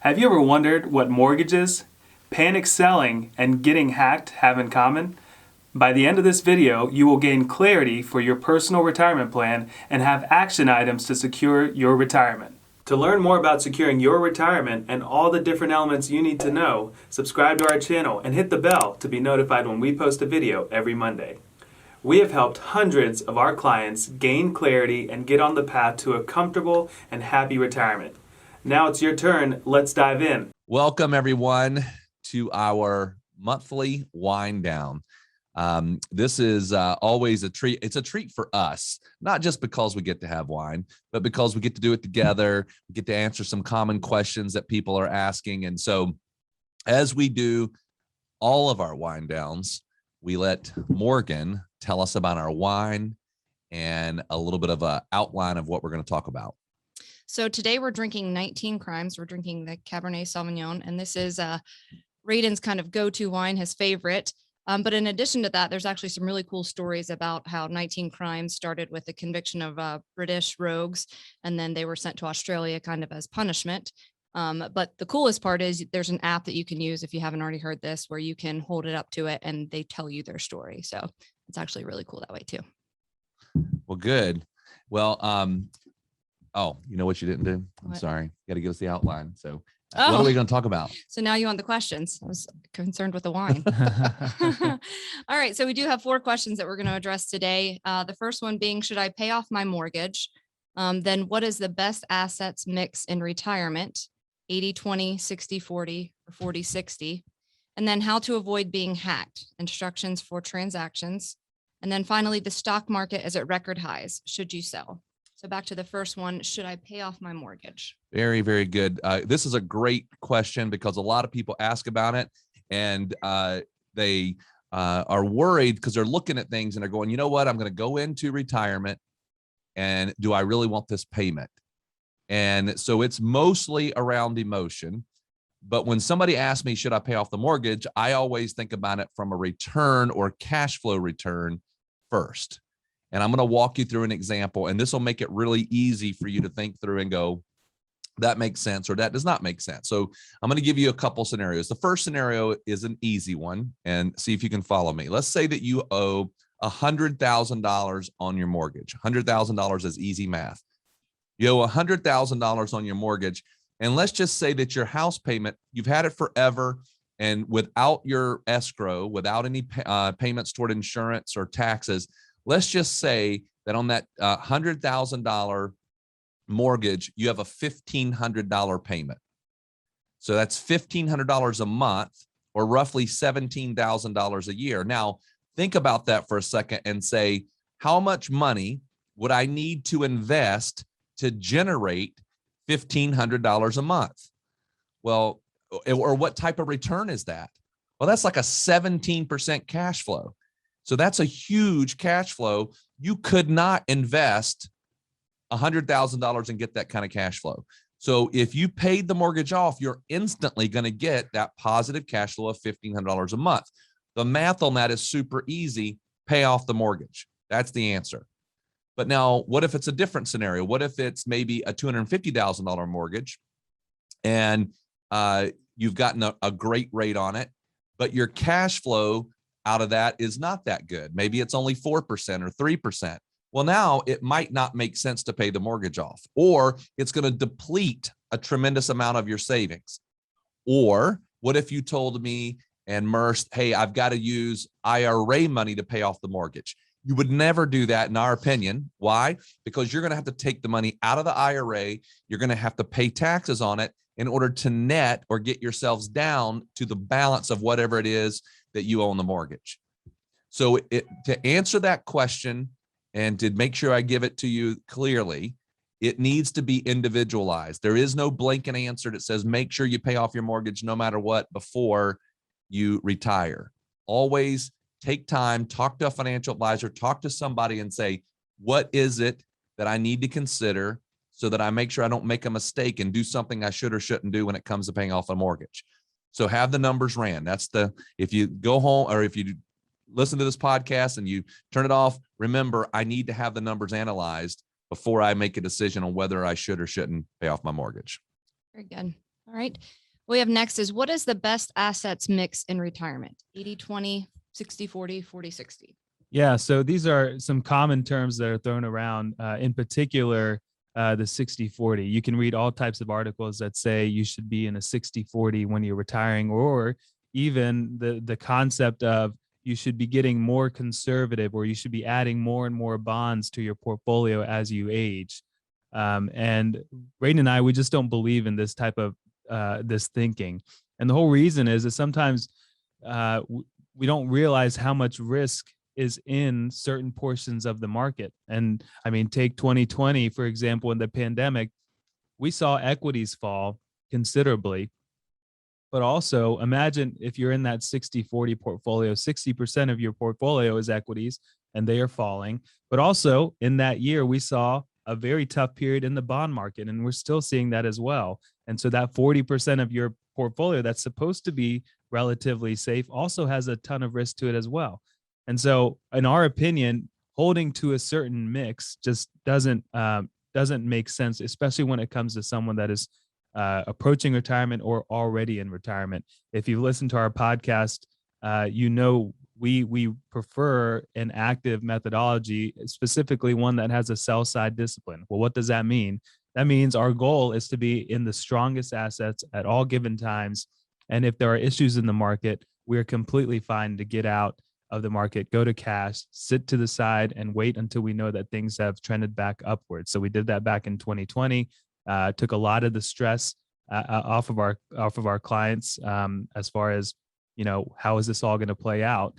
Have you ever wondered what mortgages, panic selling, and getting hacked have in common? By the end of this video, you will gain clarity for your personal retirement plan and have action items to secure your retirement. To learn more about securing your retirement and all the different elements you need to know, subscribe to our channel and hit the bell to be notified when we post a video every Monday. We have helped hundreds of our clients gain clarity and get on the path to a comfortable and happy retirement. Now it's your turn. Let's dive in. Welcome, everyone, to our monthly wind down. This is always a treat. It's a treat for us, not just because we get to have wine, but because we get to do it together. We get to answer some common questions that people are asking. And so as we do all of our wind downs, we let Morgan tell us about our wine and a little bit of an outline of what we're going to talk about. So today we're drinking 19 Crimes. We're drinking the Cabernet Sauvignon, and this is Radon's kind of go-to wine, his favorite. But in addition to that, there's actually some really cool stories about how 19 Crimes started with the conviction of British rogues, and then they were sent to Australia kind of as punishment. But the coolest part is there's an app that you can use if you haven't already heard this, where you can hold it up to it and they tell you their story. So it's actually really cool that way too. Well, good. Well, oh, you know what you didn't do? I'm sorry. You got to give us the outline. So what are we going to talk about? So now you want the questions. I was concerned with the wine. All right. So we do have 4 questions that we're going to address today. The first one being, should I pay off my mortgage? Then what is the best assets mix in retirement? 80-20, 60-40, or 40-60. And then how to avoid being hacked, instructions for transactions. And then finally, the stock market is at record highs. Should you sell? So back to the first one, should I pay off my mortgage? Very, very good. This is a great question because a lot of people ask about it, and they are worried because they're looking at things and they're going, you know what, I'm going to go into retirement, and do I really want this payment? And so it's mostly around emotion. But when somebody asks me, should I pay off the mortgage, I always think about it from a return or cash flow return first. And I'm going to walk you through an example, and this will make it really easy for you to think through and go, that makes sense or that does not make sense. So I'm going to give you a couple scenarios. The first scenario is an easy one, and see if you can follow me. Let's say that you owe $100,000 on your mortgage. $100,000 is easy math. You owe $100,000 on your mortgage, and let's just say that your house payment, you've had it forever, and without your escrow, without any payments toward insurance or taxes, let's just say that on that $100,000 mortgage, you have a $1,500 payment. So that's $1,500 a month, or roughly $17,000 a year. Now, think about that for a second and say, how much money would I need to invest to generate $1,500 a month? Well, or what type of return is that? Well, that's like a 17% cash flow. So that's a huge cash flow. You could not invest $100,000 and get that kind of cash flow. So if you paid the mortgage off, you're instantly going to get that positive cash flow of $1,500 a month. The math on that is super easy. Pay off the mortgage. That's the answer. But now, what if it's a different scenario? What if it's maybe a $250,000 mortgage and you've gotten a great rate on it, but your cash flow out of that is not that good? Maybe it's only 4% or 3%. Well, now it might not make sense to pay the mortgage off, or it's going to deplete a tremendous amount of your savings. Or what if you told me and Merce, hey, I've got to use IRA money to pay off the mortgage? You would never do that, in our opinion. Why? Because you're going to have to take the money out of the IRA. You're going to have to pay taxes on it in order to net or get yourselves down to the balance of whatever it is that you owe on the mortgage. So to answer that question and to make sure I give it to you clearly, it needs to be individualized. There is no blanket answer that says make sure you pay off your mortgage no matter what before you retire. Always take time, talk to a financial advisor, talk to somebody and say, what is it that I need to consider so that I make sure I don't make a mistake and do something I should or shouldn't do when it comes to paying off a mortgage. So have the numbers ran. If you go home or if you listen to this podcast and you turn it off, remember, I need to have the numbers analyzed before I make a decision on whether I should or shouldn't pay off my mortgage. Very good. All right. What we have next is, what is the best assets mix in retirement? 80-20, 60-40, 40-60. Yeah, so these are some common terms that are thrown around, in particular, the 60-40. You can read all types of articles that say you should be in a 60-40 when you're retiring, or even the concept of you should be getting more conservative, or you should be adding more and more bonds to your portfolio as you age. And Braden and I, we just don't believe in this type of this thinking. And the whole reason is that sometimes we don't realize how much risk is in certain portions of the market. And I mean, take 2020, for example, in the pandemic, we saw equities fall considerably. But also imagine if you're in that 60-40 portfolio, 60% of your portfolio is equities and they are falling. But also in that year, we saw a very tough period in the bond market, and we're still seeing that as well. And so that 40% of your portfolio that's supposed to be relatively safe also has a ton of risk to it as well. And so, in our opinion, holding to a certain mix just doesn't make sense, especially when it comes to someone that is approaching retirement or already in retirement. If you've listened to our podcast, we prefer an active methodology, specifically one that has a sell side discipline. Well, what does that mean? That means our goal is to be in the strongest assets at all given times. And if there are issues in the market, we're completely fine to get out of the market, go to cash, sit to the side, and wait until we know that things have trended back upwards. So we did that back in 2020. Took a lot of the stress off of our clients, as far as, how is this all going to play out?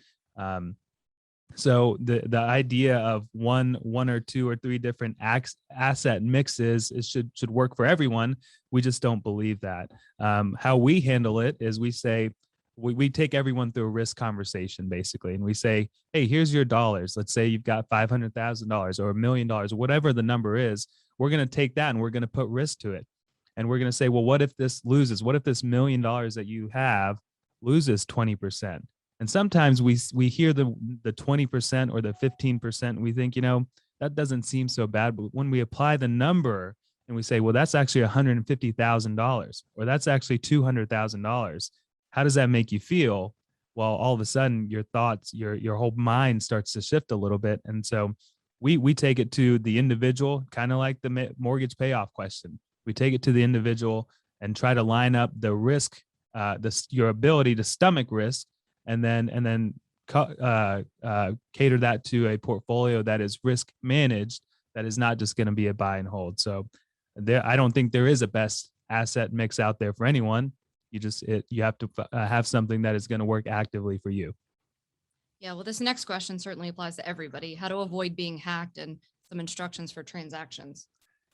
So the idea of one or two or three different asset mixes should work for everyone. We just don't believe that. How we handle it is we say, we take everyone through a risk conversation, basically. And we say, hey, here's your dollars. Let's say you've got $500,000 or $1 million, whatever the number is. We're going to take that and we're going to put risk to it. And we're going to say, well, what if this loses? What if this $1 million that you have loses 20%? And sometimes we hear the 20% or the 15%, and we think, that doesn't seem so bad. But when we apply the number and we say, well, that's actually $150,000, or that's actually $200,000, how does that make you feel? Well, all of a sudden your thoughts, your whole mind starts to shift a little bit. And so we take it to the individual, kind of like the mortgage payoff question. We take it to the individual and try to line up the risk, your ability to stomach risk, and then cater that to a portfolio that is risk managed, that is not just going to be a buy and hold. So I don't think there is a best asset mix out there for anyone. You have to have something that is going to work actively for you. Yeah, well, this next question certainly applies to everybody. How to avoid being hacked and some instructions for transactions.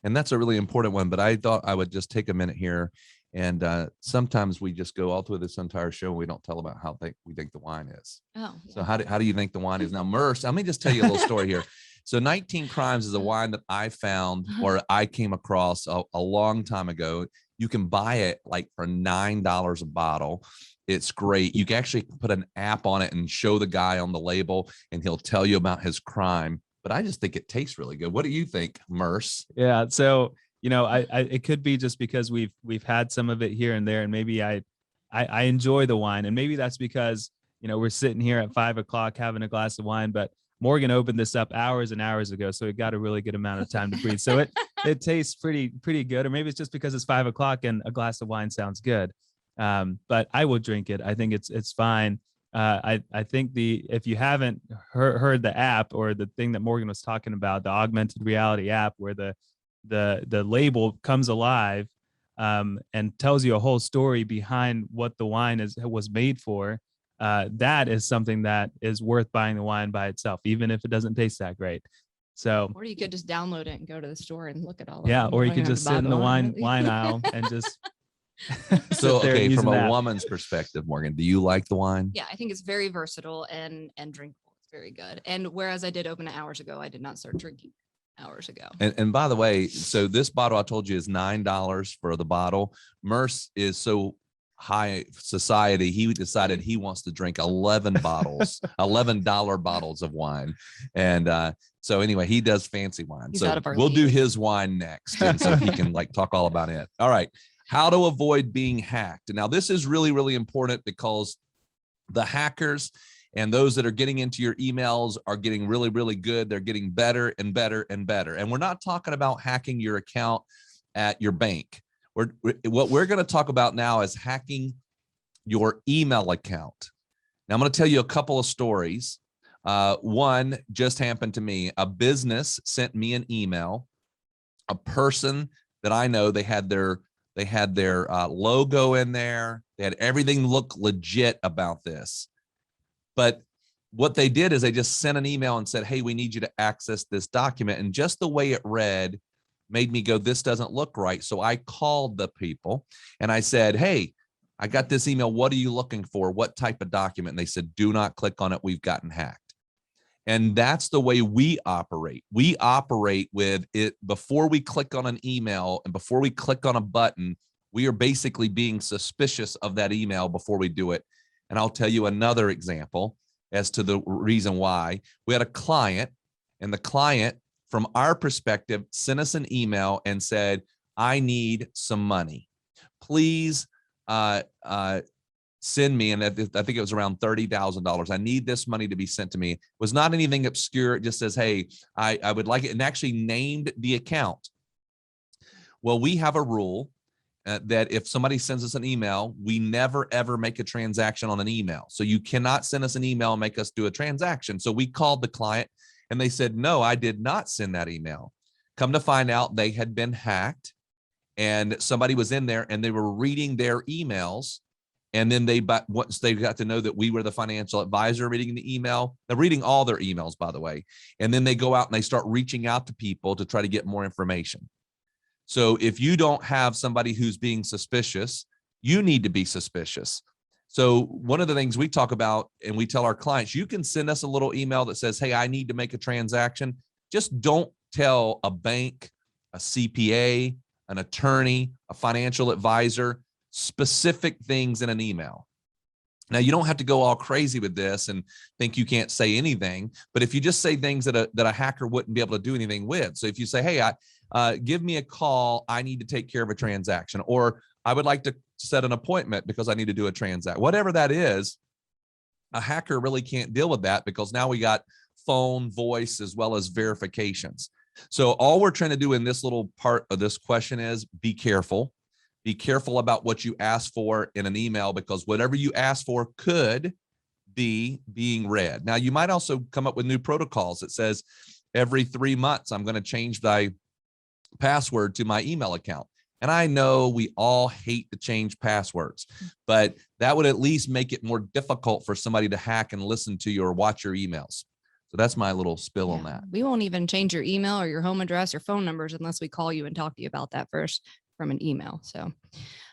And that's a really important one, but I thought I would just take a minute here. And sometimes we just go all through this entire show and we don't tell about how we think the wine is. Oh, yeah. So how do you think the wine is? Now, Merce, let me just tell you a little story here. So 19 Crimes is a wine that I found, or I came across a long time ago. You can buy it like for $9 a bottle. It's great. You can actually put an app on it and show the guy on the label, and he'll tell you about his crime. But I just think it tastes really good. What do you think, Merce? Yeah. So, it could be just because we've had some of it here and there, and maybe I enjoy the wine, and maybe that's because, we're sitting here at 5 o'clock having a glass of wine, but Morgan opened this up hours and hours ago, so it got a really good amount of time to breathe. So it tastes pretty good, or maybe it's just because it's 5 o'clock and a glass of wine sounds good. But I will drink it. I think it's fine. I think if you haven't heard the app, or the thing that Morgan was talking about, the augmented reality app, where the label comes alive and tells you a whole story behind what the wine was made for. That is something that is worth buying the wine by itself, even if it doesn't taste that great. So, or you could just download it and go to the store and look at all. Yeah, of or you could just sit in the wine aisle and just. So, okay, from a woman's perspective, Morgan, do you like the wine? Yeah, I think it's very versatile and drinkable. It's very good. And whereas I did open it hours ago, I did not start drinking hours ago. And by the way, so this bottle I told you is $9 for the bottle. Merce is so high society, he decided he wants to drink 11 bottles, $11 bottles of wine. And so anyway, he does fancy wine. He's so we'll do his wine next, and so he can talk all about it. All right. how to avoid being hacked. Now, this is really, really important because the hackers and those that are getting into your emails are getting really, really good. They're getting better and better and better. And we're not talking about hacking your account at your bank. What we're going to talk about now is hacking your email account. Now, I'm going to tell you a couple of stories. One just happened to me. A business sent me an email. A person that I know, they had their logo in there. They had everything look legit about this. But what they did is they just sent an email and said, hey, we need you to access this document. And just the way it read made me go, this doesn't look right. So I called the people and I said, hey, I got this email. What are you looking for? What type of document? And they said, do not click on it. We've gotten hacked. And that's the way we operate. We operate with it before we click on an email and before we click on a button, we are basically being suspicious of that email before we do it. And I'll tell you another example as to the reason why. We had a client, and the client, from our perspective, sent us an email and said, I need some money. Please send me, and I think it was around $30,000. I need this money to be sent to me. It was not anything obscure. It just says, hey, I would like it, and actually named the account. Well, we have a rule that if somebody sends us an email, we never, ever make a transaction on an email. So you cannot send us an email and make us do a transaction. So we called the client and they said, no, I did not send that email. Come to find out, they had been hacked and somebody was in there and they were reading their emails. And then once they got to know that we were the financial advisor reading the email, they're reading all their emails, by the way. And then they go out and they start reaching out to people to try to get more information. So if you don't have somebody who's being suspicious, you need to be suspicious. So one of the things we talk about and we tell our clients, you can send us a little email that says, hey, I need to make a transaction. Just don't tell a bank, a CPA, an attorney, a financial advisor, specific things in an email. Now, you don't have to go all crazy with this and think you can't say anything, but if you just say things that a hacker wouldn't be able to do anything with. So if you say, hey, give me a call, I need to take care of a transaction, or I would like to set an appointment because I need to do a transaction, whatever that is, a hacker really can't deal with that because now we got phone, voice, as well as verifications. So all we're trying to do in this little part of this question is be careful. Be careful about what you ask for in an email, because whatever you ask for could be being read. Now, you might also come up with new protocols that says every 3 months, I'm going to change my password to my email account. And I know we all hate to change passwords, but that would at least make it more difficult for somebody to hack and listen to you or watch your emails. So that's my little spill on that. We won't even change your email or your home address or phone numbers unless we call you and talk to you about that first from an email. So,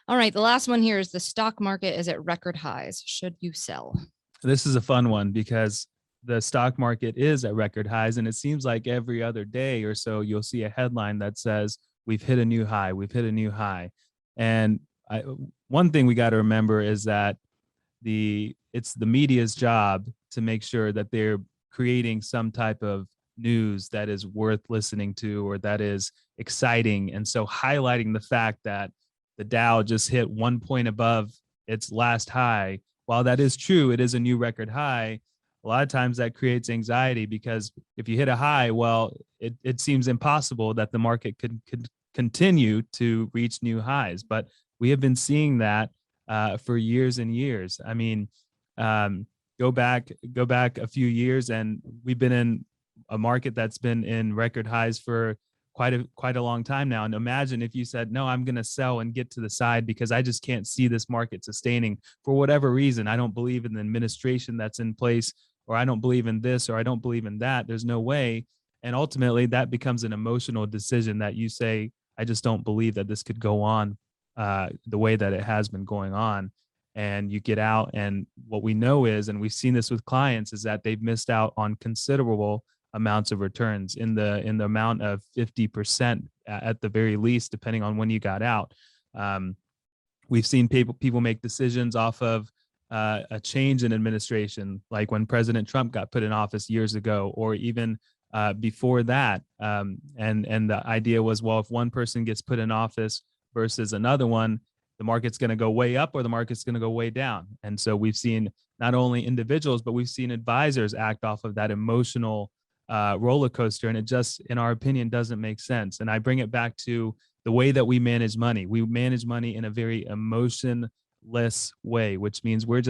all right. The last one here is the stock market is at record highs. Should you sell? This is a fun one because the stock market is at record highs, and it seems like every other day or so you'll see a headline that says we've hit a new high, we've hit a new high. And one thing we got to remember is that it's the media's job to make sure that they're creating some type of news that is worth listening to or that is exciting. And so highlighting the fact that the Dow just hit 1 point above its last high, while that is true, it is a new record high. A lot of times that creates anxiety because if you hit a high, well, it seems impossible that the market could continue to reach new highs. But we have been seeing that for years and years. I mean, go back a few years, and we've been in a market that's been in record highs for quite a long time now. And imagine if you said, no, I'm going to sell and get to the side because I just can't see this market sustaining for whatever reason. I don't believe in the administration that's in place, or I don't believe in this, or I don't believe in that. There's no way. And ultimately that becomes an emotional decision that you say, I just don't believe that this could go on the way that it has been going on. And you get out, and what we know is, and we've seen this with clients, is that they've missed out on considerable amounts of returns in the amount of 50% at the very least, depending on when you got out. We've seen people make decisions off of a change in administration, like when President Trump got put in office years ago, or even before that. And the idea was, well, if one person gets put in office versus another one, the market's going to go way up or the market's going to go way down. And so we've seen not only individuals, but we've seen advisors act off of that emotional roller coaster. And it just, in our opinion, doesn't make sense. And I bring it back to the way that we manage money. We manage money in a very emotionless way, which means we're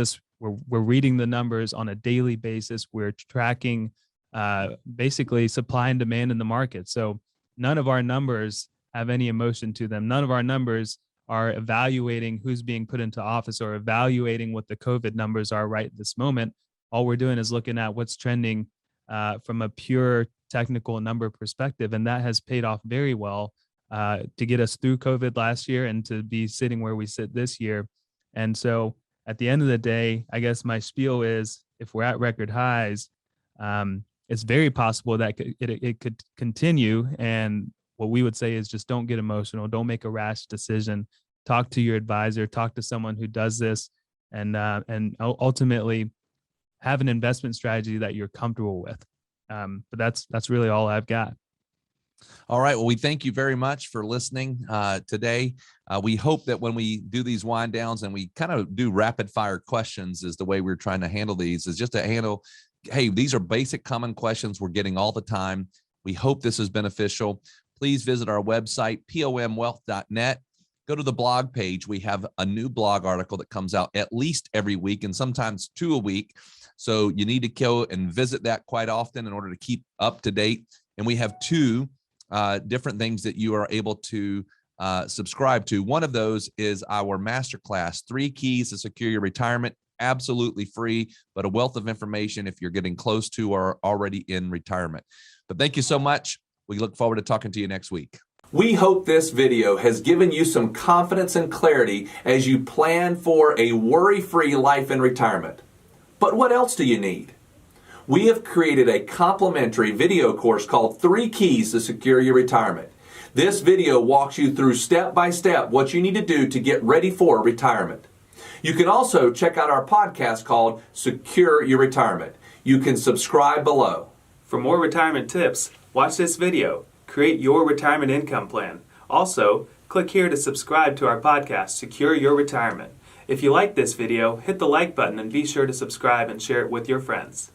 reading the numbers on a daily basis. We're tracking basically supply and demand in the market. So none of our numbers have any emotion to them. None of our numbers are evaluating who's being put into office or evaluating what the COVID numbers are right this moment. All we're doing is looking at what's trending from a pure technical number perspective. And that has paid off very well to get us through COVID last year and to be sitting where we sit this year. And so at the end of the day, I guess my spiel is, if we're at record highs, it's very possible that it could continue. And what we would say is just don't get emotional. Don't make a rash decision. Talk to your advisor. Talk to someone who does this, and ultimately have an investment strategy that you're comfortable with. But that's really all I've got. All right. Well, we thank you very much for listening today. We hope that when we do these wind downs and we kind of do rapid fire questions, is the way we're trying to handle these, is just to handle, hey, these are basic common questions we're getting all the time. We hope this is beneficial. Please visit our website, pomwealth.net. Go to the blog page. We have a new blog article that comes out at least every week and sometimes 2 a week. So you need to go and visit that quite often in order to keep up to date. And we have 2 different things that you are able to subscribe to. One of those is our masterclass, 3 Keys to Secure Your Retirement, absolutely free, but a wealth of information if you're getting close to or already in retirement. But thank you so much. We look forward to talking to you next week. We hope this video has given you some confidence and clarity as you plan for a worry-free life in retirement. But what else do you need? We have created a complimentary video course called 3 Keys to Secure Your Retirement. This video walks you through step by step what you need to do to get ready for retirement. You can also check out our podcast called Secure Your Retirement. You can subscribe below. For more retirement tips, watch this video. Create your retirement income plan. Also, click here to subscribe to our podcast, Secure Your Retirement. If you like this video, hit the like button and be sure to subscribe and share it with your friends.